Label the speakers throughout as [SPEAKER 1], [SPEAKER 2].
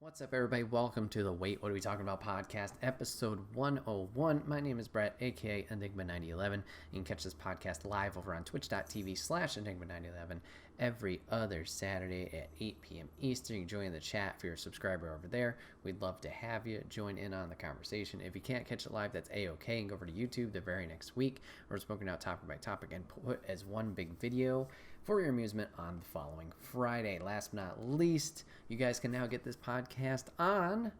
[SPEAKER 1] What's up, everybody? Welcome to the Wait, What Are We Talking About podcast, episode 101. My name is Bret, aka Enigma9011. You can catch this podcast live over on twitch.tv/Enigma9011 every other Saturday at 8 p.m. Eastern. You can join the chat if you're a subscriber over there. We'd love to have you join in on the conversation. If you can't catch it live, that's a-okay. And go over to YouTube the very next week. We're smoking out topic by topic and put as one big video for your amusement on the following Friday. Last but not least, you guys can now get this podcast on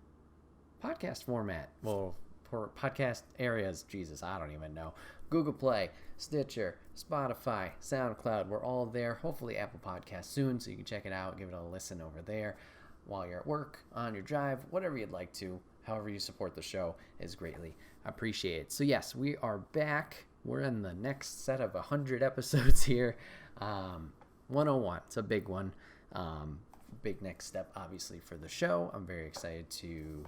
[SPEAKER 1] podcast format. Well, for podcast areas, Jesus, I don't even know. Google Play, Stitcher, Spotify, SoundCloud, we're all there. Hopefully Apple Podcasts soon, so you can check it out, give it a listen over there while you're at work, on your drive, whatever you'd like to. However you support the show is greatly appreciated. So yes, we are back. We're in the next set of 100 episodes here. 101, it's a big one. Big next step, obviously, for the show. I'm very excited to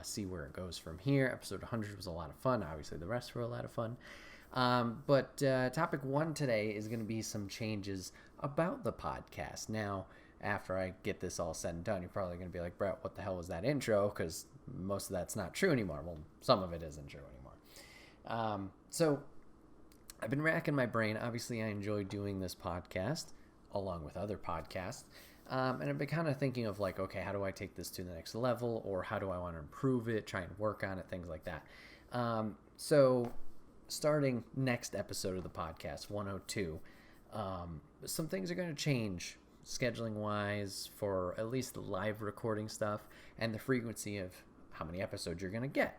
[SPEAKER 1] see where it goes from here. Episode 100 was a lot of fun. Obviously, the rest were a lot of fun. But topic one today is going to be some changes about the podcast. Now, after I get this all said and done, you're probably going to be like, Bret, what the hell was that intro? Because most of that's not true anymore. Well, some of it isn't true anymore. So I've been racking my brain. Obviously, I enjoy doing this podcast along with other podcasts. And I've been kind of thinking of like, okay, how do I take this to the next level? Or how do I want to improve it, try and work on it, things like that. So starting next episode of the podcast, 102, some things are going to change scheduling wise for at least the live recording stuff and the frequency of how many episodes you're going to get.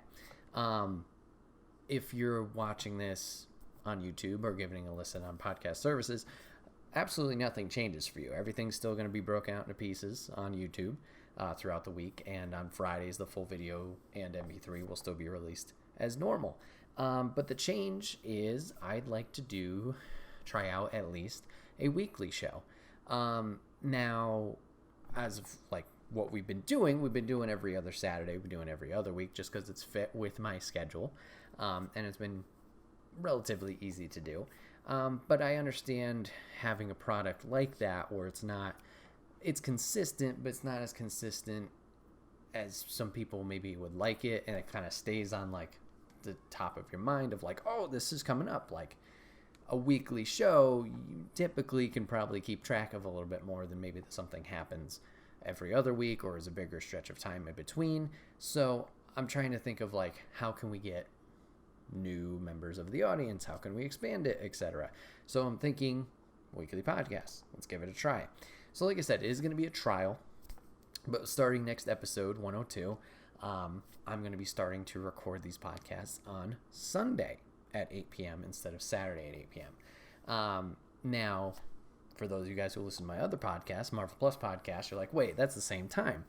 [SPEAKER 1] If you're watching this on YouTube or giving a listen on podcast services, absolutely nothing changes for you. Everything's still going to be broken out into pieces on YouTube throughout the week, and on Fridays the full video and MP3 will still be released as normal. But the change is I'd like to try out at least a weekly show. Now, as of like what we've been doing every other Saturday, we've been doing every other week just because it's fit with my schedule, and it's been relatively easy to do. But I understand having a product like that where it's consistent, but it's not as consistent as some people maybe would like it, and it kind of stays on like the top of your mind of like, oh, this is coming up. Like a weekly show, you typically can probably keep track of a little bit more than maybe something happens every other week or is a bigger stretch of time in between. So I'm trying to think of like, how can we get new members of the audience? How can we expand it, etc.? So I'm thinking weekly podcasts. Let's give it a try. So like I said, it is going to be a trial, but starting next episode 102, I'm going to be starting to record these podcasts on Sunday at 8 p.m. instead of Saturday at 8 p.m. Now, for those of you guys who listen to my other podcast, Marvel Plus podcast, you're like, wait, that's the same time.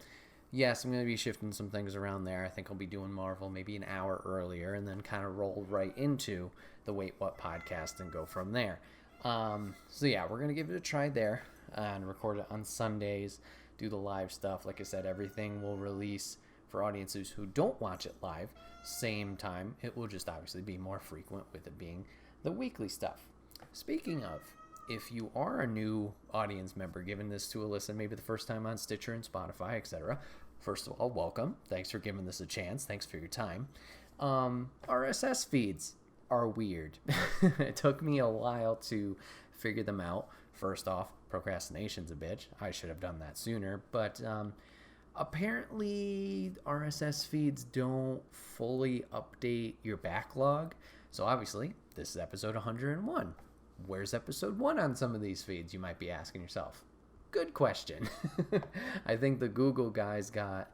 [SPEAKER 1] Yes, I'm going to be shifting some things around there. I think I'll be doing Marvel maybe an hour earlier and then kind of roll right into the Wait What podcast and go from there. So yeah, we're going to give it a try there and record it on Sundays, do the live stuff. Like I said, everything will release for audiences who don't watch it live, same time. It will just obviously be more frequent with it being the weekly stuff. Speaking of, if you are a new audience member giving this to a listen, maybe the first time on Stitcher and Spotify, etc., first of all, welcome. Thanks for giving this a chance. Thanks for your time. RSS feeds are weird. It took me a while to figure them out. First off, procrastination's a bitch. I should have done that sooner. But apparently RSS feeds don't fully update your backlog. So obviously, this is episode 101. Where's episode 1 on some of these feeds, you might be asking yourself? Good question. I think the Google guys got,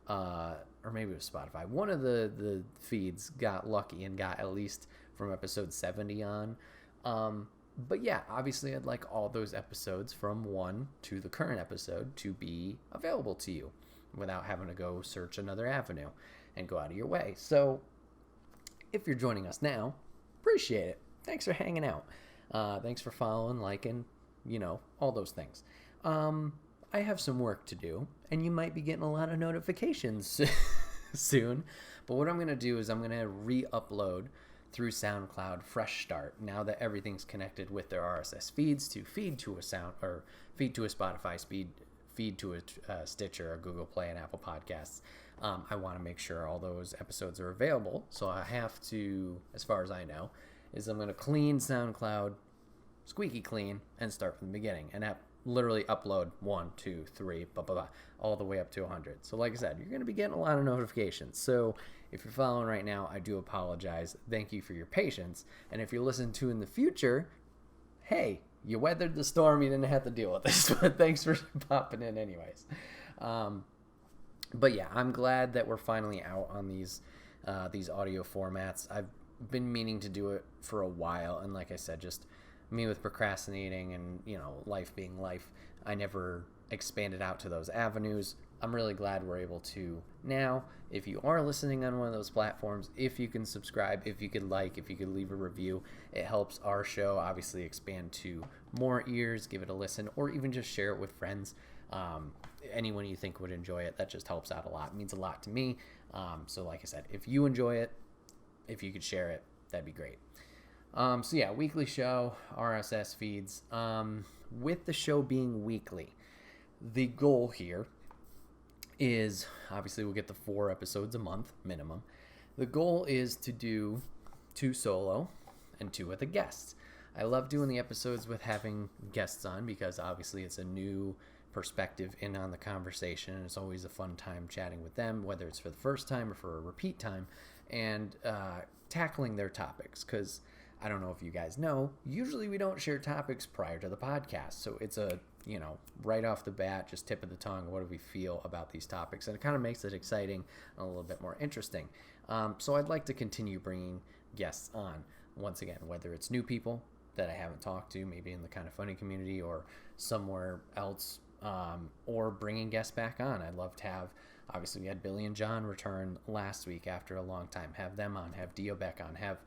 [SPEAKER 1] or maybe it was Spotify, one of the feeds got lucky and got at least from episode 70 on. But yeah, obviously I'd like all those episodes from 1 to the current episode to be available to you without having to go search another avenue and go out of your way. So if you're joining us now, appreciate it. Thanks for hanging out. Thanks for following, liking, all those things. I have some work to do, and you might be getting a lot of notifications soon. But what I'm going to do is I'm going to re-upload through SoundCloud Fresh Start now that everything's connected with their RSS feeds to feed to a Spotify feed to a Stitcher, a Google Play, and Apple Podcasts. I want to make sure all those episodes are available. So I have to, as far as I know, is I'm going to clean SoundCloud, squeaky clean, and start from the beginning. And literally upload 1, 2, 3, blah, blah, blah, all the way up to 100. So like I said, you're going to be getting a lot of notifications. So if you're following right now, I do apologize. Thank you for your patience. And if you listen to in the future, hey, you weathered the storm. You didn't have to deal with this. But thanks for popping in anyways. But yeah, I'm glad that we're finally out on these audio formats. I've been meaning to do it for a while. And like I said, just me with procrastinating and, life being life, I never expanded out to those avenues. I'm really glad we're able to now. If you are listening on one of those platforms, if you can subscribe, if you could if you could leave a review, it helps our show obviously expand to more ears. Give it a listen, or even just share it with friends. Anyone you think would enjoy it, that just helps out a lot. It means a lot to me. So like I said, if you enjoy it, if you could share it, that'd be great. So yeah, weekly show, RSS feeds. With the show being weekly, the goal here is, obviously we'll get the 4 episodes a month minimum. The goal is to do 2 solo and 2 with a guest. I love doing the episodes with having guests on because obviously it's a new perspective in on the conversation, and it's always a fun time chatting with them, whether it's for the first time or for a repeat time, and tackling their topics, because I don't know if you guys know, usually we don't share topics prior to the podcast. So it's a, right off the bat, just tip of the tongue, what do we feel about these topics? And it kind of makes it exciting and a little bit more interesting. So I'd like to continue bringing guests on, once again, whether it's new people that I haven't talked to, maybe in the Kind of Funny community or somewhere else, or bringing guests back on. I'd love to have, obviously we had Billy and John return last week after a long time, have them on, have Dio back on, have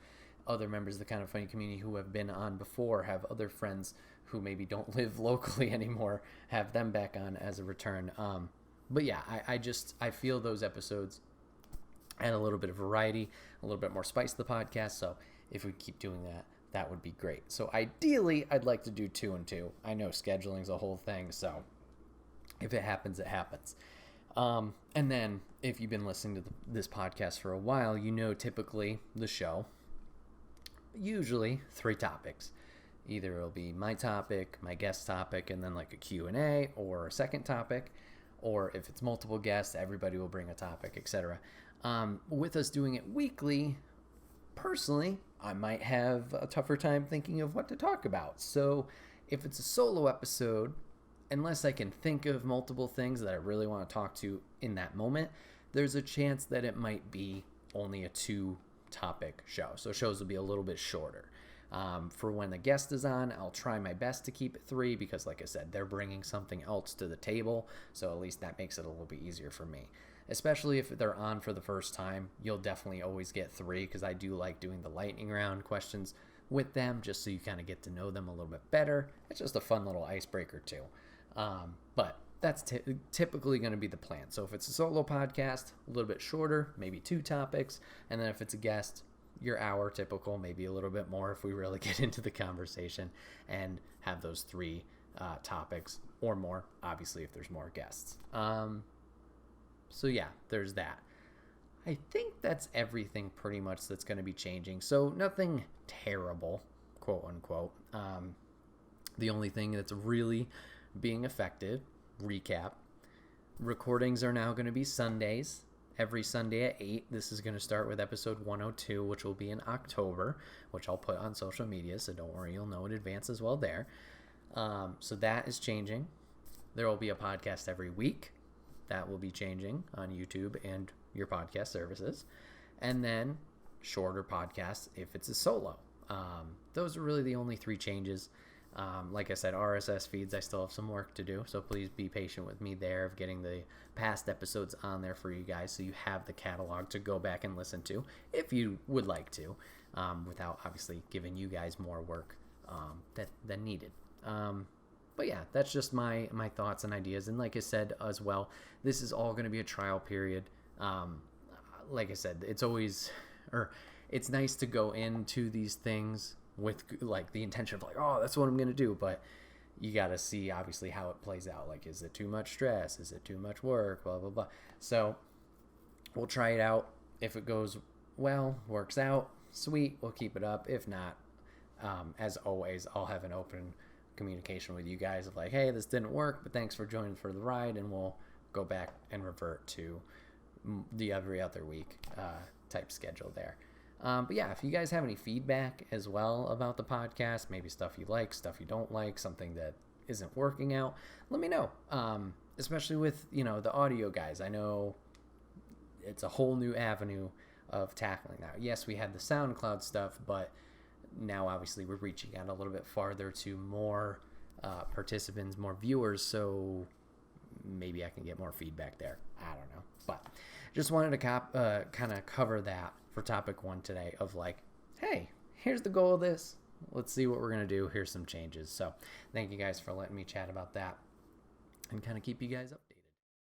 [SPEAKER 1] other members of the Kind of Funny community who have been on before, have other friends who maybe don't live locally anymore, have them back on as a return. But yeah, I feel those episodes add a little bit of variety, a little bit more spice to the podcast. So if we keep doing that, that would be great. So ideally, I'd like to do 2 and 2. I know scheduling's a whole thing, so if it happens, it happens. And then if you've been listening to this podcast for a while, typically the show, usually 3 topics. Either it'll be my topic, my guest topic, and then like a Q&A or a second topic, or if it's multiple guests, everybody will bring a topic, etc. With us doing it weekly, personally, I might have a tougher time thinking of what to talk about. So if it's a solo episode, unless I can think of multiple things that I really want to talk to in that moment, there's a chance that it might be only a 2-topic show. So shows will be a little bit shorter. For when the guest is on, I'll try my best to keep it 3 because, like I said, they're bringing something else to the table. So at least that makes it a little bit easier for me. Especially if they're on for the first time, you'll definitely always get 3 because I do like doing the lightning round questions with them just so you kind of get to know them a little bit better. It's just a fun little icebreaker too. But that's typically going to be the plan. So if it's a solo podcast, a little bit shorter, maybe 2 topics. And then if it's a guest, your hour typical, maybe a little bit more if we really get into the conversation and have those 3 topics or more, obviously, if there's more guests. So yeah, there's that. I think that's everything pretty much that's going to be changing. So nothing terrible, quote unquote. The only thing that's really being affected, recap, recordings are now going to be Sundays. Every Sunday at 8. This is going to start with episode 102, which will be in October, which I'll put on social media, so don't worry, you'll know in advance as well there. So that is changing. There will be a podcast every week. That will be changing on YouTube and your podcast services. And then shorter podcasts if it's a solo. Those are really the only 3 changes. Like I said, RSS feeds, I still have some work to do, so please be patient with me there of getting the past episodes on there for you guys so you have the catalog to go back and listen to if you would like to, without obviously giving you guys more work than needed. But yeah, that's just my thoughts and ideas. And like I said as well, this is all going to be a trial period. Like I said, it's nice to go into these things with like the intention of like, oh, that's what I'm going to do. But you got to see obviously how it plays out. Like, is it too much stress? Is it too much work? Blah, blah, blah. So we'll try it out. If it goes well, works out, sweet, we'll keep it up. If not, as always, I'll have an open communication with you guys of like, hey, this didn't work, but thanks for joining for the ride, and we'll go back and revert to the every other week type schedule there. But yeah, if you guys have any feedback as well about the podcast, maybe stuff you like, stuff you don't like, something that isn't working out, let me know. Especially with, the audio guys. I know it's a whole new avenue of tackling that. Yes, we had the SoundCloud stuff, but now obviously we're reaching out a little bit farther to more participants, more viewers, so maybe I can get more feedback there. I don't know. But just wanted to kind of cover that for topic 1 today of like, hey, here's the goal of this. Let's see what we're going to do. Here's some changes. So thank you guys for letting me chat about that and kind of keep you guys updated.